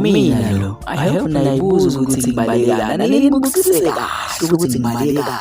Mina lo, I hope nayibuza ukuthi ngibalekani. Nalini ngibukisise kahle ukuthi ngibaleka.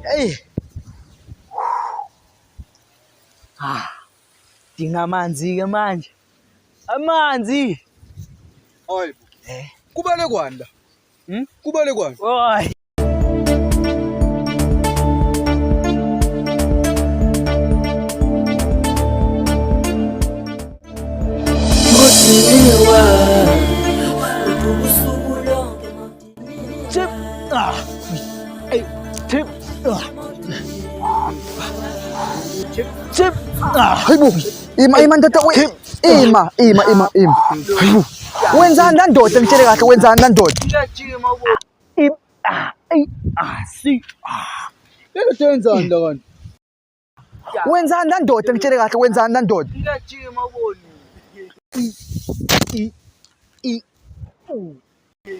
Hey. Dinga amanzi ke manje. Amanzi. Hayi. Kubalekwana la. Kubalekwana. Oy. Chip. Hey, chip. Chip. Hayibo. Ima ndoda we. Ima. Hayibo. Wenzani la ndoda ngitshele kahle wenzani la ndoda? Ngiyajima bo. Si. Lento yenzani la kanti? Wenzani la ndoda ngitshele kahle wenzani la ndoda? Ngiyajima bo.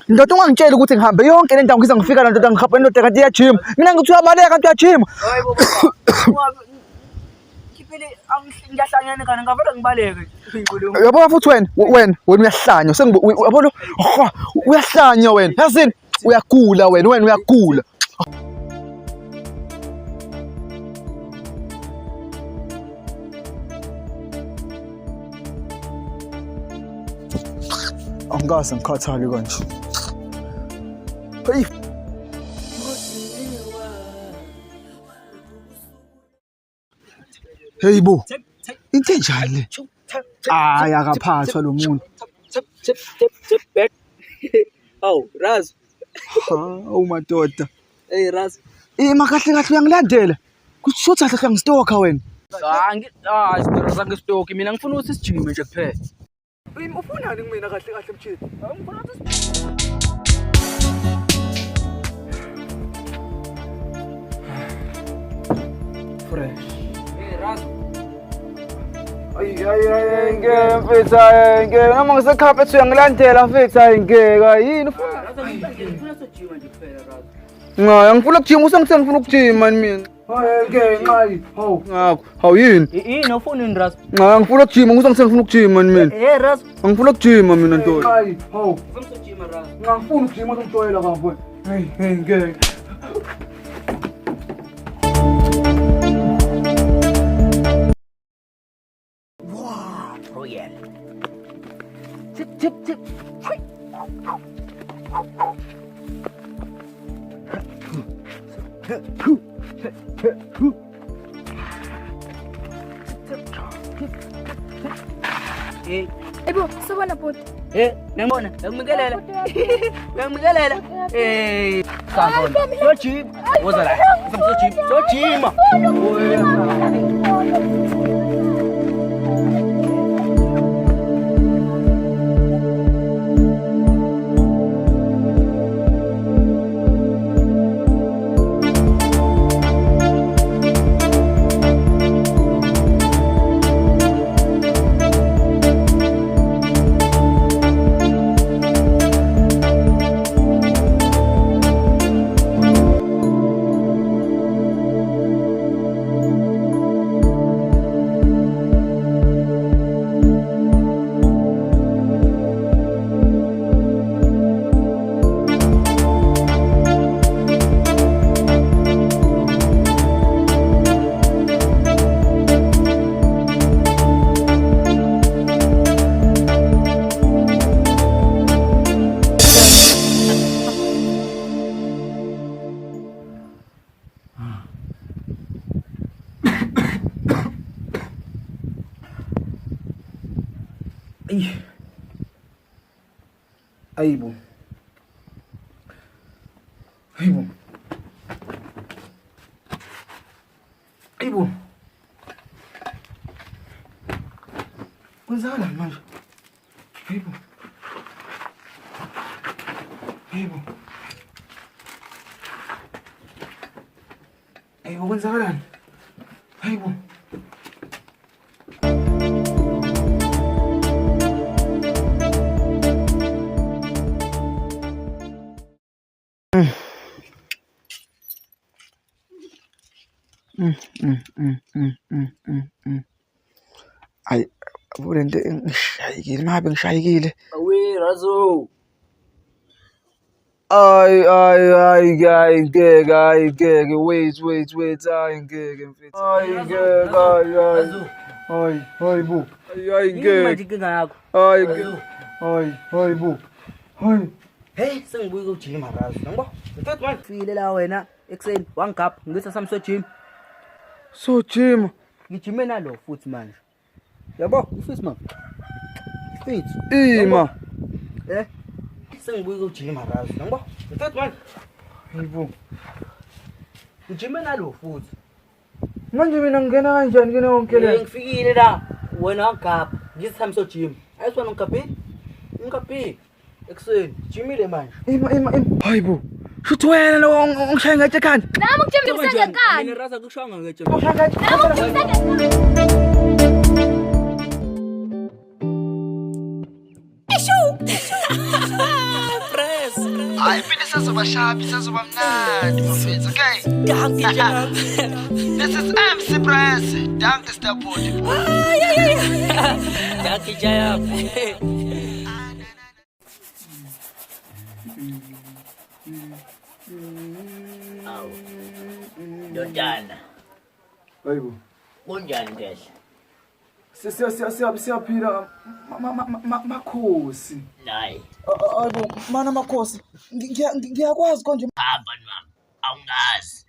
Ndoda ungangitshela ukuthi ngihambe yonke le ndawo ngize ngifika la ndoda ngihamba ndoda kanti iyajima. Mina ngithi uyabaleka kanti uyajima. Hayibo baba. Kiphele ngiyahlanyana kana ngavela ngibaleke. Uyabona futhi wena uyahlanya yabona uyahlanya wena yazini uyagula wena uyagula. Angikaze ngikhathale kanje. Hey bo. Into enjani le? Hayi akaphathwa lo muntu. Back. Oh, Raz. Oh madoda. Hey Raz. Makahle kahle uyangilandela. Kusho ukuthi kahle ngistoka wena. Sidorosa ngestock mina ngifuna ukuthi sijime nje kuphela. Ufunani kumina kahle kahle mchini? Ngifuna ukuthi fresh. Hey Raz. Ay ngeke mfethu ngeke noma ngisekhapha ethi uyangilandela mfethu ngeke yini ufuna? Ngifuna sijime nje kuphela Raz. Ngifuna ukujima usengithe ngifuna ukujima mina. Hayi ngeke nqayi. Hawu ngakho. Hawu yini? Yini ufunini Raz? Ngifuna ukujima usengithe ngifuna ukujima mina. Hey Raz. Ngifuna ukujima mina ntoyi. Hayi. Hawu. Ngifuna sijima Raz. Ngifuna ukujima uzongijwayela kahle. Hey ngeke. Oh yeah. Tip. Hey bro, sabona pot. Ngibona, ngimikelela. Sanibona. Sojima. Woza la. Sojima. Aibo. Kwenzakalani manje? Aibo. Kwenzakalani? Aibo. Ayi, abule nto ngishayekile, mabe ngishayekile. Awe Razo. Ayi, ngeke, wait, ayi, ngeke mfethu. Ayi, ngeke, hayi, bu. Ayi, ngeke. Manje inkinga yakho. Hayi, bu. Hayi. Hey, sengibuye ukujima Razo. Ngibona. Mfethu manje file la wena ekseni wangigapha ngisa sami so gym. So Jim, Ngijime nalo futhi manje. Yabo, ufisi mama. Ufisi. ima. Sengibuye ukujima Razo. Ngibona. Mfethu manje. Hayibo. Ngijime nalo futhi. Manje mina ngena kanjani kena wonke le? Ngifikile la wena wangigapha ngisa sami so gym. Ayisona ngigaphi? Ngigaphi? Ekseni, jimile manje. Ima. Hayibo. Shuthi wena lo ngishaya ngathi ekhanda. Nami ukujima ngisengekani. Mina Razo akushanga ngeje. Nami ukujima ngisengekani. Hayi phela sazobashabi, sazobamnandi mfethu, okay? Danke Jam. This is MC Press. Danke Stapoli. Danke Jam. Aw. Ndodana, Hayibo. kunjani kahle? Siyaphila makhosi. Nayi. Hayibo, mana makhosi. Ngiyakwazi konje. Hamba mama, awungazi.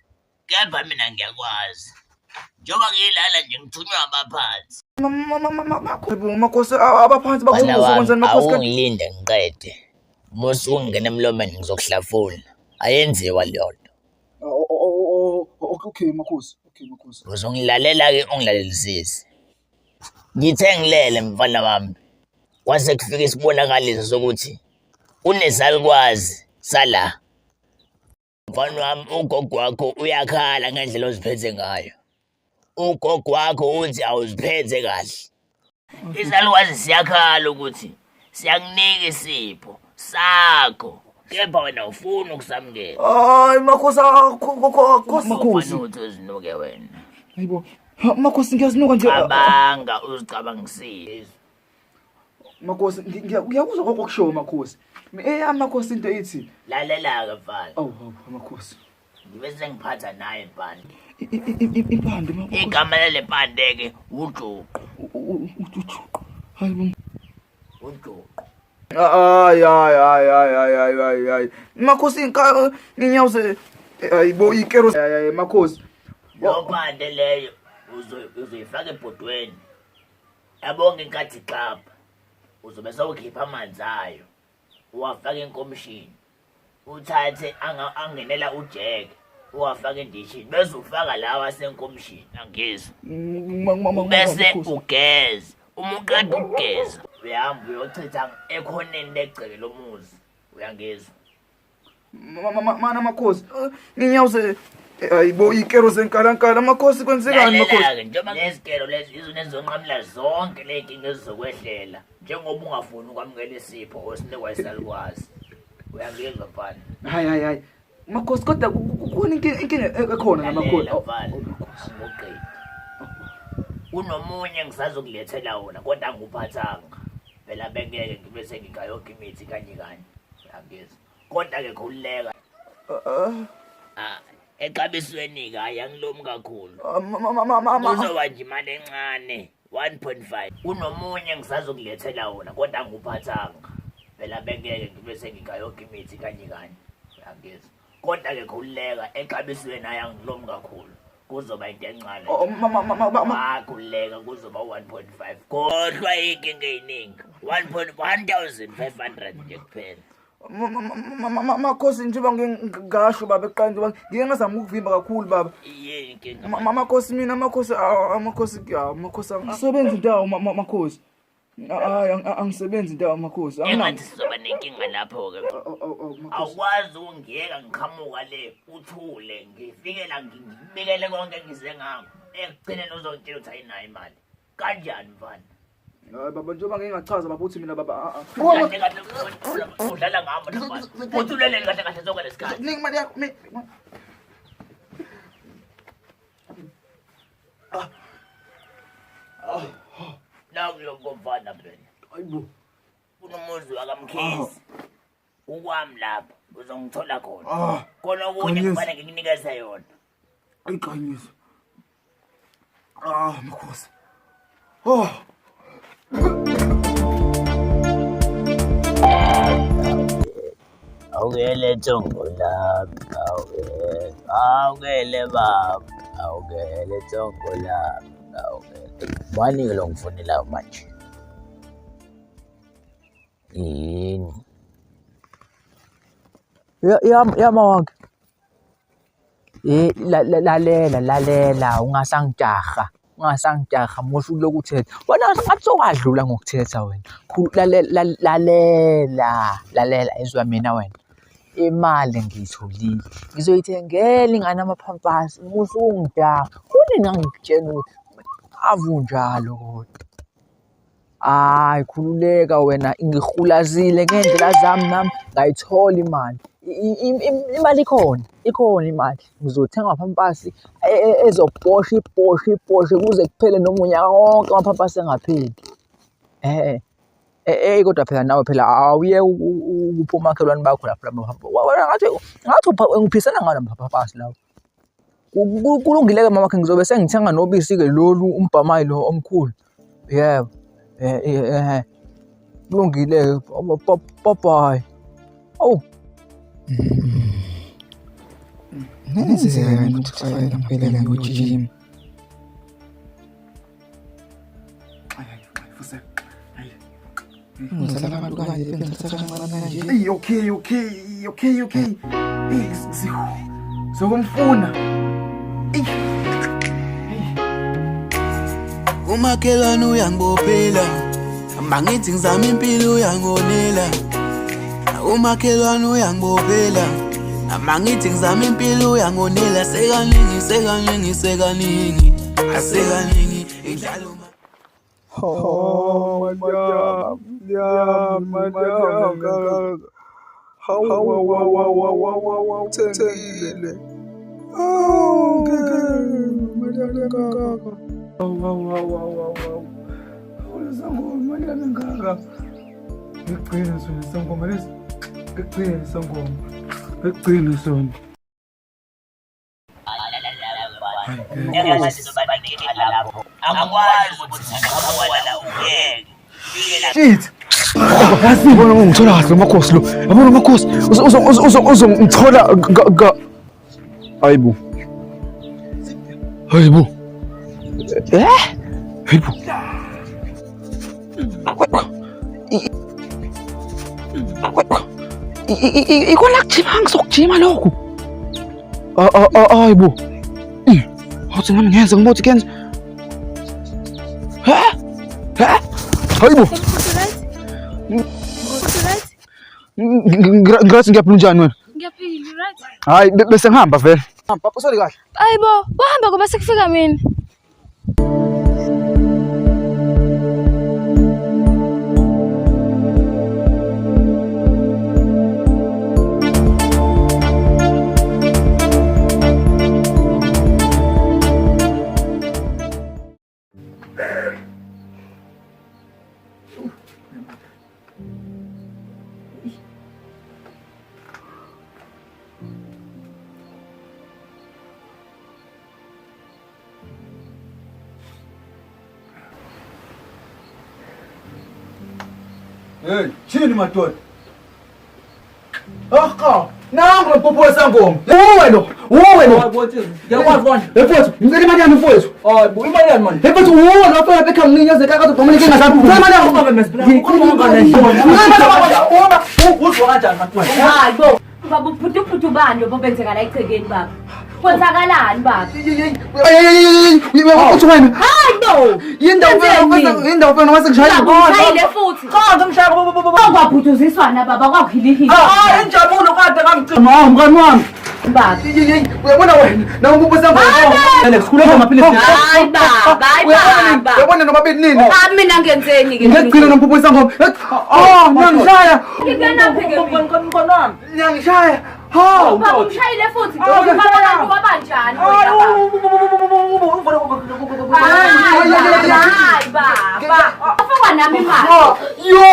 Kepha mina ngiyakwazi. Njoba ngilala nje ngithunywa abaphansi. Hayibo, makhosi abaphansi bakubuza kwenzani makhosi kanti? Awungilinde ngiqede. Musu ungena emlomeni ngizokuhlafuna. Ayenziwa leyo. Okay makhosi. Uzongilalela ke ungilalelisisi. Ngithe ngilele mfana wami. Kwase kufika isibonakaliso sokuthi unesalukwazi sala. Mfana wami ugogo wakho uyakhala ngendlela oziphethe ngayo. Ugogo wakho uthi awuziphethe kahle. Isalukwazi siyakhala ukuthi siyakunika isipho sakho. Kepha wena ufuna ukusamukela. Hayi makhosi makhosi. Uzinuke wena. Hayibo. Makhosi ngiyazinuka nje. Cabanga uzicabangisile. Makhosi ngiyakuzwa kokushow makhosi. Makhosi into ethi. Lalela ke mfana. Makhosi. Bese ngiphatha naye ibhande. Impande makhosi. Igama lele bhande ke uJuqu. Hayibo. uJuqu. Hayi. Makhosi nginyawuze hayibo ikero makhosi. Lo bhande leyo uzoyifaka ebhodweni. Yabonke inkathi xapha. Uzobe sewukhipha amanzi ayo. Uwafaka enkomishini. Uthathe angenela ujeke. Uwafaka endishini bese ufaka lawa senkomishini angizwa. Bese ugeza. Uma uqeda ukugeza uyahamba uyochitha ekhoneni legceke lomuzi. Uyangizwa? Mana makhosi nginyawuze hayibo ikero zenkalankala makhosi kwenzekani makhosi? Njengoba ngezikelo lezi izona ezonqamla zonke ley'nkinga ezizokwehlela njengoba ungafuni ukwamukela isipho osinikwa isalukwazi. Uyangizwa mfana? Hayi makhosi kodwa kukhona inkinga ekhona namakhosi. Angiqedi. Kunomunye engisazokulethela wona kodwa anguphathanga. Phela bengeke ngibe sengigayoka imithi kanye. Uyangizwa? Kodwa ke khululeka. Exabisweni ke ayangilomi kakhulu. Uzoba nje imali encane 1.5. Kunomunye engisazokulethela wona kodwa anguphathanga. Phela bengeke ngibe sengigayoka imithi kanye. Uyangizwa? Kodwa ke khululeka exabisweni ayangilomi kakhulu. Kuzoba into encane. Khululeka kuzoba 1.5. Kodwa inkinga eyiningi 1,500 nje kuphela. Makhosi njengoba ngingasho baba eqanje ngike ngazama ukuvimba kakhulu baba. Yini inkinga? Makhosi mina makhosi angisebenzi indawo makhosi. Angisebenzi indawo makhosi. Engathi sizoba nenkinga lapho ke. Awukwazi ungiyeka ngiqhamuka le uthule ngifike la ngibikele konke engize ngakho. Ekugcineni uzongitshela ukuthi ayinayo imali. Kanjani mfana? Hayi baba njengoba ngingachaza baba uthi mina baba udlala ngami mfana. Uthulele kahle zonke lesikhathi. Nika imali yakho. Nakulokufana phela. Hayibo. Kunomuzi wakamkhisi. Ukwami lapho uzongithola khona. Khona okunye kufanele ngikunikeze yona. Ayiqanyisa. Makhosi. Awukele Thongo lami, awukele baba, awukele Thongo lami, awukele. Mani-ke lo ngifonelayo manje? Yini? Yama wonke. Lalela ungasangijaha. Ungasangijaha mosho uloku uthetha. Wena ngathi sokwadlula ngokuthetha wena. Lalela izwa mina wena. Imali ngiyitholile. Ngizoyithengela ingane amaphampasi. Mosho ungijaha. Kunini ngikutshela ukuthi avunjalo kodwa. Hayi khululeka wena ngihulazile ngendlela zami nami ngayithola imali. Imali ikhona imali. Ngizothenga amaphampasi ezobhosha ibhoshe kuze kuphele noma unyaka wonke amaphampasi engapheli. Kodwa phela nawe phela awuye ukupha omakhelwane bakho lapha lamaphampasi. Wena ngathi ngiphisana ngalo amaphampasi lawo. Kulungile-ke mamakhe ngizobe sengithenga nobisi-ke lolu umbhamayi lo omkhulu. Yebo. Kulungile-ke bye. Awu. Ngenzeka ukuthi kufanele ngiphelele ngojim. Ngizala abantu kanje bengithatha kancane nje. Okay. Sokumfuna. Umakhelwane uyangibophela, mangithi ngizama impilo uyangonela. Umakhelwane uyangibophela, mangithi ngizama impilo uyangonela. Sekaningi asekaningi idlala uma. Shit. Yabona ngithola kahle makhosi lo. Yabona makhosi uzongithola Hayibo. Hayibo. Ikona kujima ngizokujima lokho. Hayibo. Hathi nami ngenza ngibothi kenza. Hayibo. Ngiyathi ngiyaphila njani wena? Ngiyaphila, right? Hayi bese ngihamba vele. Papa usoli kahle. Ayibo, wahamba ngoba sekufika mina. Hey, chini madoda. Nangu lo popo wesangoma. Uwe lo. Ngiyakwazi konje. Mfowethu, ngicela imali yami mfowethu. Hayi, imali yami manje. Mfowethu, uwe lo afika bekha nginyaze kaka udumane inkinga zakho. Ngicela imali yakho baba mesipla. Ukhuluma ngane. Uzwa kanjani mfowethu? Hayi bo, baba uphuthu bani lo bobenzeka la echekeni baba? Kwenzakalani baba? Uthi wena. Hayi bo. Indawo fana masekushaya Baba ushayile futhi. Cha ngimshaya baba. Kwaphutuziswana baba kwakuhilihila. Injabulo kade ngangicima mngani wami. Baba. Uyabona wena, nawe ububo sangoma. Alex, khuleka amaphilisi. Hayi baba, hayi baba. Uyabona noma bethi nini? Mina ngenzeni ke? Ngigcina nomphupho sangoma. Ngiyangishaya. Ngiyana pheke. Ngiyangishaya. Hawu Baba umshayile futhi. Abantu babanjani wena baba? Hayi baba. Ufaka nami imali. Yo!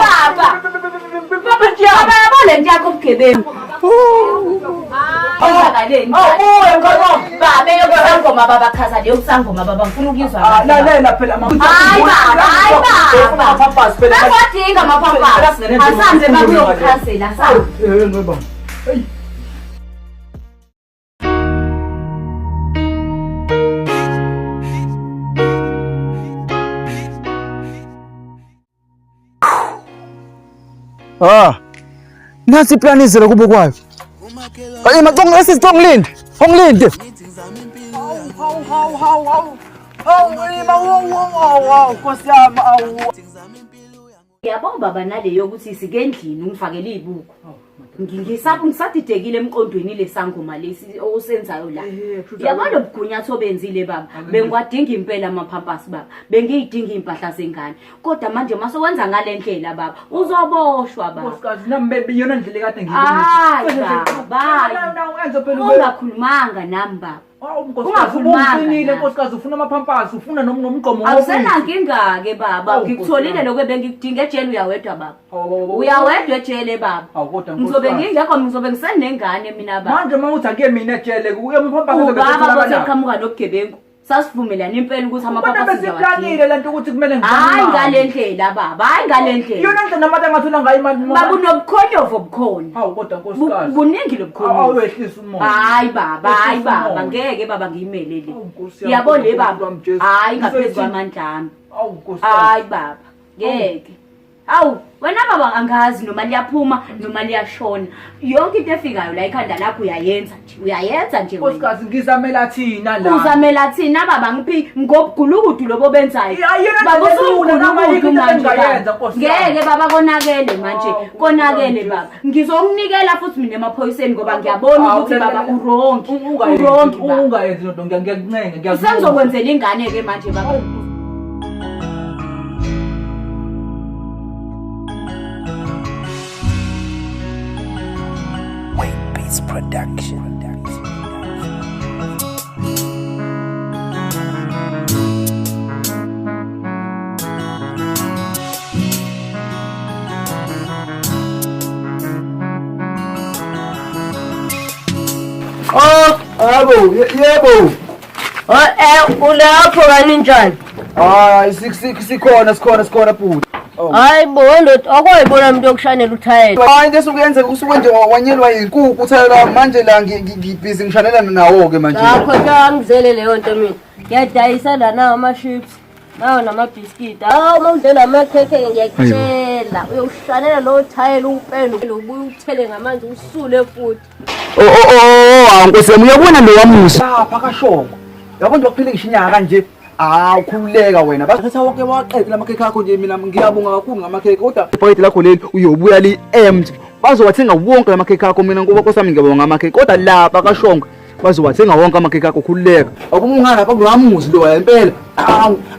Baba. Baba yabona nje yakho ubugebengu. Ayizakaleni. Baba yokusangoma baba chaza leyo kusangoma baba ngifuna ukuzwa. Lalela phela mama. Hayi baba. Akwadinga amaphampasi. Asambe bakuyokukhansela asambe. Ngoba. Hey. Nasi plani zela kubo kwayo. Hey macong asisitongilinde. Ongilinde. Hawu Nkosiyami awu. Ngiyabonga baba naleyo ukuthi sike endlini ungifakele izibuko. Ngisadidekile emqondweni lesangoma lesi osenzayo la. Yabona ubughunyatho benzile baba. Bengwadinga impela amaphampasi baba. Bengiyidinga impahla zengane. Kodwa manje masowenza ngalendlela baba. Uzoboshwa baba. Nkosikazi nami yona ndlela kade baba. Ungakhulumanga nami baba. Ungakhulumanga Nkosikazi ufuna amaphampasi ufuna nomgqomo. Awusenankinga ke baba. Ngikutholile lokho bengikudinga ejele uyawedwa baba. Uyawedwa ejele baba. Ngizobe ngingekho ngizobe ngisenengane mina baba. Manje mawuthi ake mina ejele kuye amaphampasi baba boseqhamuka nobugebengu. Sasivumelana impela ukuthi amaphampasi siyawathinta lento ukuthi kumele hayi ngalendlela baba hayi ngalendlela yona nto namathe ngathola ngayo imali baba unobukhonyovo bukhona hawu kodwa Nkosikazi buningi lobukhonyovo awehlisa umoya hayi baba ngeke baba ngiyimele le yabona le baba hayi ngaphezulu kwamandla ami hawu Nkosikazi hayi baba ngeke awu wena baba angazi noma liyaphuma noma liyashona yonke into efikayo la ikhanda lakho uyayenza nje wena Nkosikazi ngizamela thina la uzamela thina baba ngiphi ngobugulukudu lobo benzayo baba usungulukudu manje ngeke baba konakele manje konakele baba ngizomnikela futhi mina emaphoyiseni ngoba ngiyabona ukuthi baba urongi ungayenzi lonto ngiyakuncenga sengizokwenzela ingane ke manje baba Production. Yebo. Ulapho kaninjani? Sikhona futhi. Hayi bo ndoda akwayibona umuntu yokushanela uthayela. Hayi into esukuyenzeka usuke nje wanyelwa inkukhu uthayela manje la ngibhizi ngishanelana nawo ke manje. Yakho ngizele leyo nto mina. Ngiyadayisa la nawo ama-chips. Nawo nama-biscuit. Hawu mawudle namakhekhe ngiyakutshela. Uyoshanela lo thayela upende ubuye uthele ngamanzi usule futhi. Nkosiyami uyabona lo wamusa. Lapha kashoko. Yabona baphile ngishinyaka kanje. Ukhululeka wena bathatha wonke waqedela lamakhekhe akho nje mina ngiyabonga kakhulu ngamakhekhe kodwa ibhayidi lakho leli uyobuya li empty bazowathenga wonke lamakhekhe akho mina ngoba Nkosiyami ngiyabonga ngamakhekhe kodwa lapha kashonke bazowathenga wonke amakhekhe akho khululeka akubungana lapha kulomuzi lo impela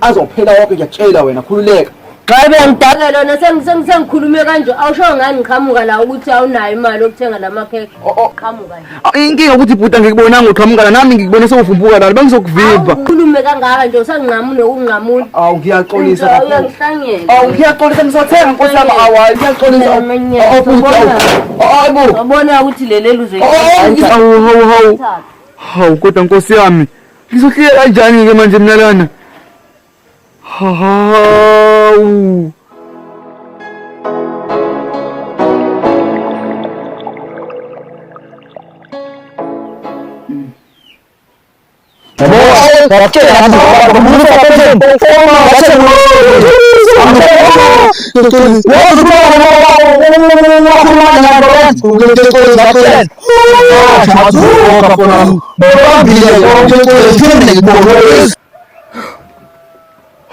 azophela wonke ngiyakutshela wena khululeka Xa bengidakela wona sengikhulume kanje awusho ngani ngiqhamuka la ukuthi awunayo imali yokuthenga lamakhekhe qhamuka nje inkinga ukuthi ibhuta ngikubonanga uqhamuka nami ngikubone sewuvumbuka la bengizokuvimba ukhulume kangaka nje usanginqamule ukunqamula ngiyaxolisa kakhulu uyangihlangela ngiyaxolisa ngizothenga Nkosiyami awayi ngiyaxolisa wabona ukuthi leli luze hawu kodwa Nkosiyami ngizohlala kanjani ke manje mina lana hawu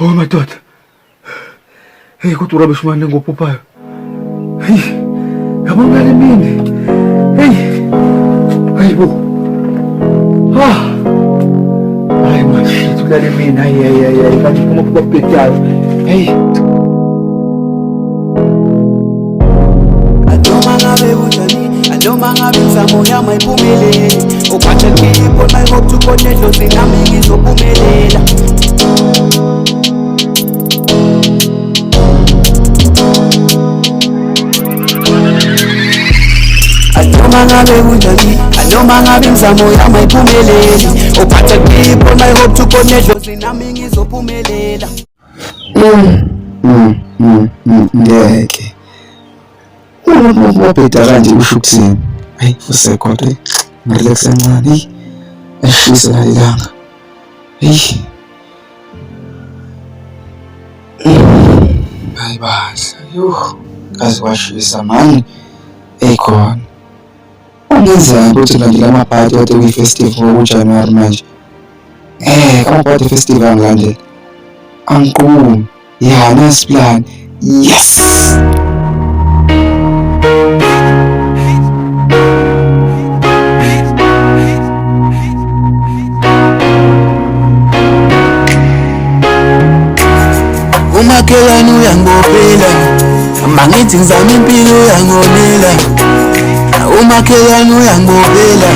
Oh my God. Hey, kodwa urabe shumane ngopopayo. Hey. Yabona le mini. Hey. Hey bo. Ay mashito le mini. Ay. Kanti kuma kupepetyayo. Hey. Adoma ngabe kunjani noma ngabe imizamo yami ayiphumeleli. Uphathe keep on my hope to connect those nami ngizophumelela. Noma ngabe kunjani, noma ngabe imizamo yami ayiphumeleli. Uphathe keep on my hope to connect those nami ngizophumelela. Ngeke wabheda kanje usho ukuthini? Hayi usekhona ngale kusencane eshisa nalilanga. Hayi bahla kazi washisa mani ekhona ungenzani ukuthi landela amabhadi kade kwi-festival ngoJanuwari manje. Amabhadi festival angilandela angiqumi. Yeah, nice plan. Yes. Umakhelwane uyangibopela, mangithi ngizama impilo uyangonela. Umakhelwane uyangibopela,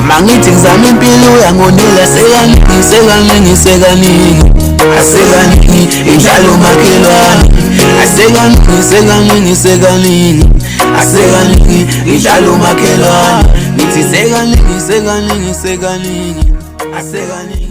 mangithi ngizama impilo uyangonela. Sekaningi asekaningi idlala umakhelwane. Asekaningi asekaningi idlala umakhelwane. Ngithi sekaningi asekaningi